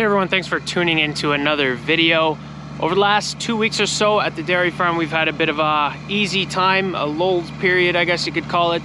Hey everyone, thanks for tuning into another video. Over the last 2 weeks or so at the dairy farm, we've had a bit of a easy time, a lull period, I guess you could call it.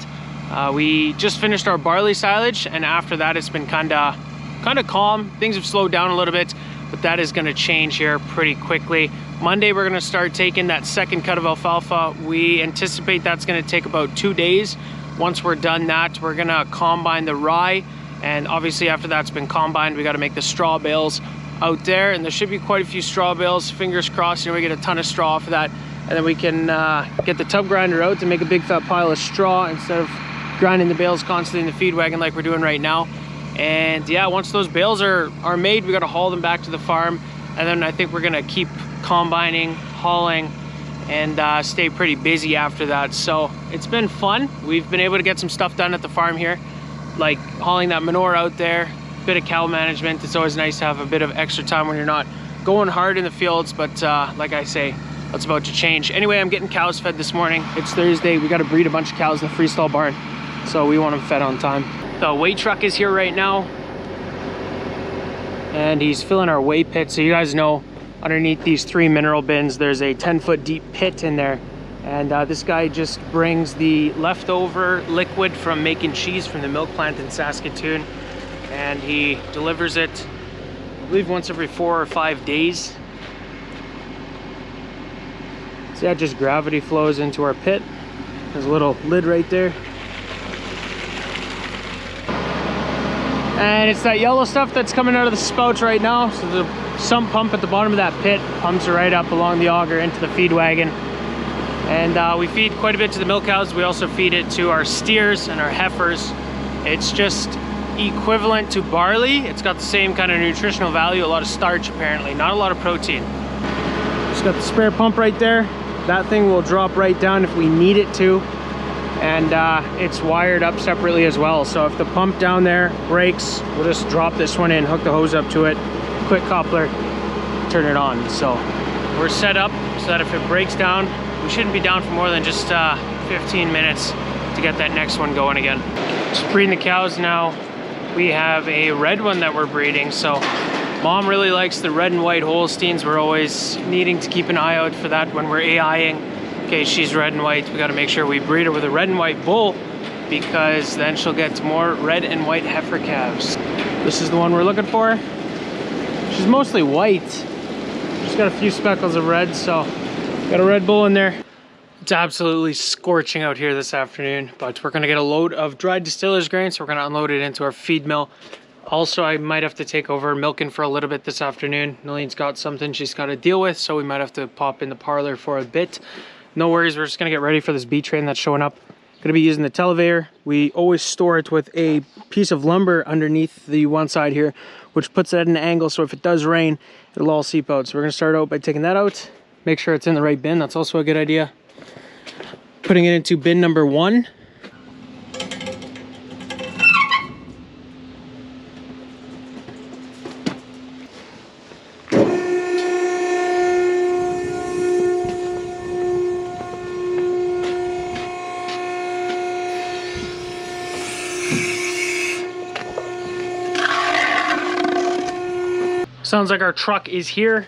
We just finished our barley silage, and after that it's been kind of calm. Things have slowed down a little bit, but that is going to change here pretty quickly. Monday we're going to start taking that second cut of alfalfa. We anticipate that's going to take about 2 days. Once we're done that, we're going to combine the rye, and obviously after that's been combined, we got to make the straw bales out there, and there should be quite a few straw bales. Fingers crossed, we get a ton of straw for that, and then we can get the tub grinder out to make a big fat pile of straw instead of grinding the bales constantly in the feed wagon like we're doing right now. And yeah, once those bales are made, we got to haul them back to the farm, and then I think we're gonna keep combining, hauling, and stay pretty busy after that. So it's been fun. We've been able to get some stuff done at the farm here, like hauling that manure out there, bit of cow management. It's always nice to have a bit of extra time when you're not going hard in the fields, but like I say, that's about to change. Anyway, I'm getting cows fed this morning. It's Thursday. We got to breed a bunch of cows in the freestall barn, so we want them fed on time. The whey truck is here right now, and he's filling our whey pit. So you guys know, underneath these 3 mineral bins, there's a 10-foot deep pit in there, and this guy just brings the leftover liquid from making cheese from the milk plant in Saskatoon, and he delivers it, I believe, once every 4 or 5 days. So that just gravity flows into our pit. There's a little lid right there, and it's that yellow stuff that's coming out of the spouts right now. So the sump pump at the bottom of that pit pumps it right up along the auger into the feed wagon, and we feed quite a bit to the milk cows. We also feed it to our steers and our heifers. It's just equivalent to barley. It's got the same kind of nutritional value, a lot of starch apparently, not a lot of protein. Just got the spare pump right there. That thing will drop right down if we need it to, and it's wired up separately as well. So if the pump down there breaks, we'll just drop this one in, hook the hose up to it, quick coupler, turn it on. So we're set up so that if it breaks down, we shouldn't be down for more than just 15 minutes to get that next one going again. Just breeding the cows now. We have a red one that we're breeding. So mom really likes the red and white Holsteins. We're always needing to keep an eye out for that when we're AIing. Okay, she's red and white. We got to make sure we breed her with a red and white bull, because then she'll get more red and white heifer calves. This is the one we're looking for. She's mostly white. She's got a few speckles of red, so got a red bull in there. It's absolutely scorching out here this afternoon, but we're gonna get a load of dried distiller's grain, so we're gonna unload it into our feed mill. Also, I might have to take over milking for a little bit this afternoon. Neline's got something she's got to deal with, so we might have to pop in the parlor for a bit. No worries, we're just gonna get ready for this B train that's showing up. Gonna be using the televator. We always store it with a piece of lumber underneath the one side here, which puts it at an angle, so if it does rain, it'll all seep out. So we're gonna start out by taking that out, make sure it's in the right bin. That's also a good idea. Putting it into bin number 1. Sounds like our truck is here.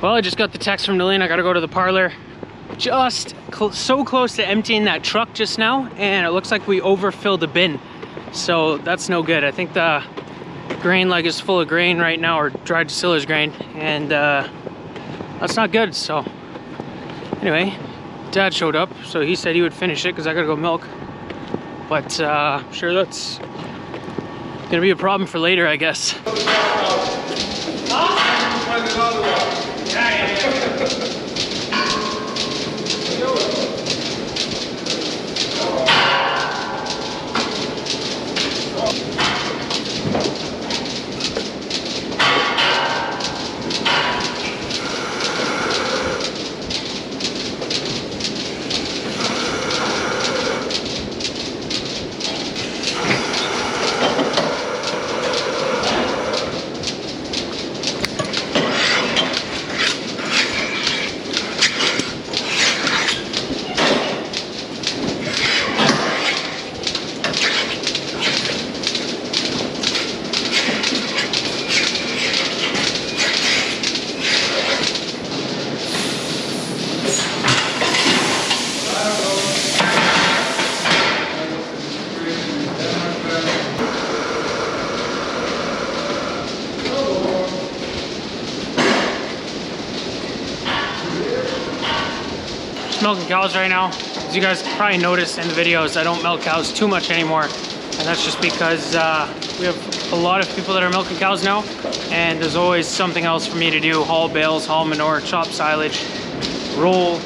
Well, I just got the text from Neline. I gotta go to the parlor. Just so close to emptying that truck just now, and it looks like we overfilled the bin. So that's no good. I think the grain leg is full of grain right now, or dried distillers grain, and that's not good. So anyway, Dad showed up, so he said he would finish it because I gotta go milk. But I'm sure that's gonna be a problem for later, I guess. Milking cows right now. As you guys probably noticed in the videos, I don't milk cows too much anymore, and that's just because we have a lot of people that are milking cows now, and there's always something else for me to do: haul bales, haul manure, chop silage, roll,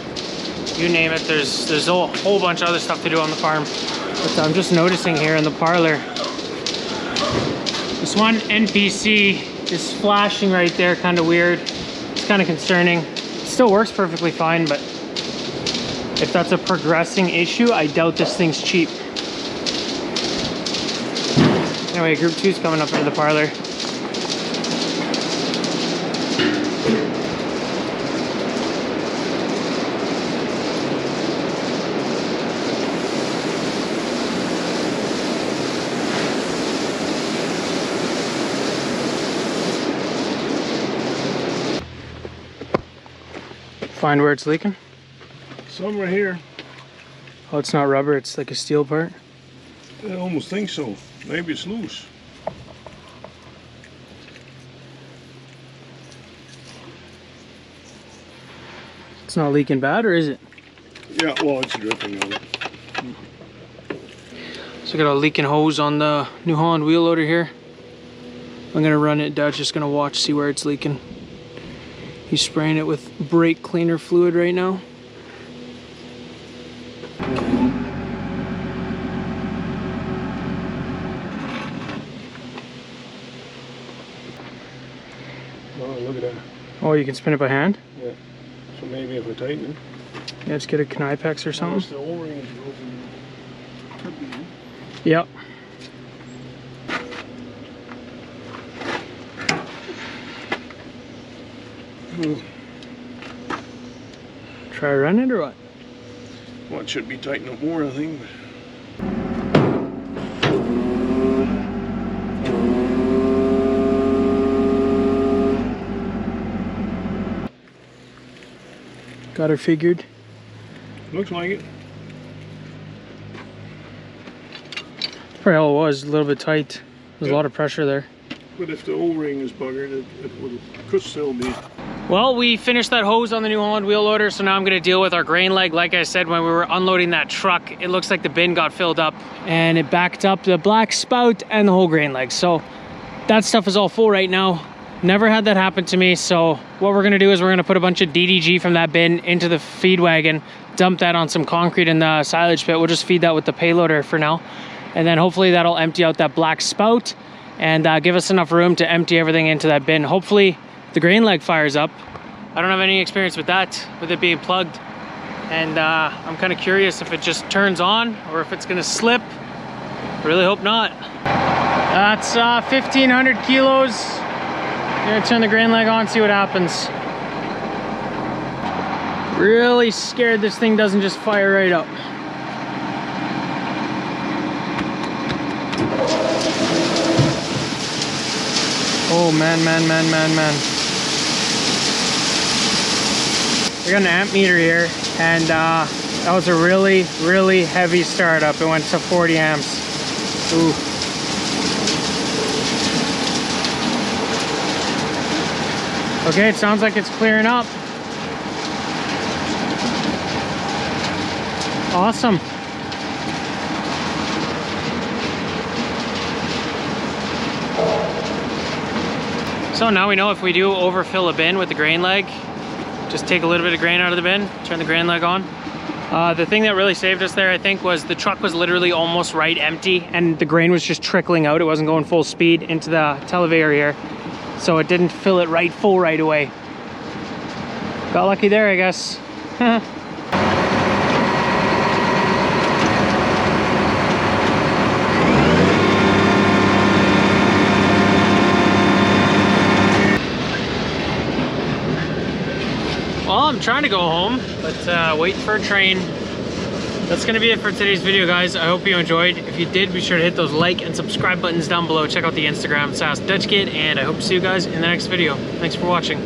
you name it. There's a whole bunch of other stuff to do on the farm. But I'm just noticing here in the parlor, this one NPC is flashing right there, kind of weird. It's kind of concerning. It still works perfectly fine, but if that's a progressing issue, I doubt this thing's cheap. Anyway, group 2's coming up into the parlor. Find where it's leaking? Somewhere here. Oh, it's not rubber, it's like a steel part? I almost think so. Maybe it's loose. It's not leaking bad, or is it? Yeah, well, it's dripping on it. So I got a leaking hose on the New Holland wheel loader here. I'm gonna run it. Dad's just gonna watch, see where it's leaking. He's spraying it with brake cleaner fluid right now. Oh, look at that. Oh, you can spin it by hand? Yeah. So maybe if I tighten it. Yeah, just get a Knipex or something. The O-ring is broken. Could be. Yep. Try run it or what? Well, it should be tightened up more, I think. But got her figured. looks like it. Probably all it was, a little bit tight. There's a lot of pressure there. But if the O-ring is buggered, could still be. Well, we finished that hose on the New Holland wheel loader, so now I'm gonna deal with our grain leg. Like I said, when we were unloading that truck, it looks like the bin got filled up and it backed up the black spout and the whole grain leg. So that stuff is all full right now. Never had that happen to me. So what we're gonna do is we're gonna put a bunch of DDG from that bin into the feed wagon, dump that on some concrete in the silage pit. We'll just feed that with the payloader for now. And then hopefully that'll empty out that black spout and give us enough room to empty everything into that bin. Hopefully the grain leg fires up. I don't have any experience with that, with it being plugged. And I'm kind of curious if it just turns on or if it's gonna slip. I really hope not. That's 1,500 kilos. I'm gonna turn the grain leg on, see what happens. Really scared this thing doesn't just fire right up. Oh man, man, man, man, man. We got an amp meter here, and that was a really, really heavy startup. It went to 40 amps. Ooh. Okay, it sounds like it's clearing up. Awesome. So now we know if we do overfill a bin with the grain leg, just take a little bit of grain out of the bin, turn the grain leg on. The thing that really saved us there, I think, was the truck was literally almost right empty and the grain was just trickling out. It wasn't going full speed into the televator here. So it didn't fill it full right away. Got lucky there, I guess. Well, I'm trying to go home, but waiting for a train. That's gonna be it for today's video, guys. I hope you enjoyed. If you did, be sure to hit those like and subscribe buttons down below. Check out the Instagram, Dutch Kid, and I hope to see you guys in the next video. Thanks for watching.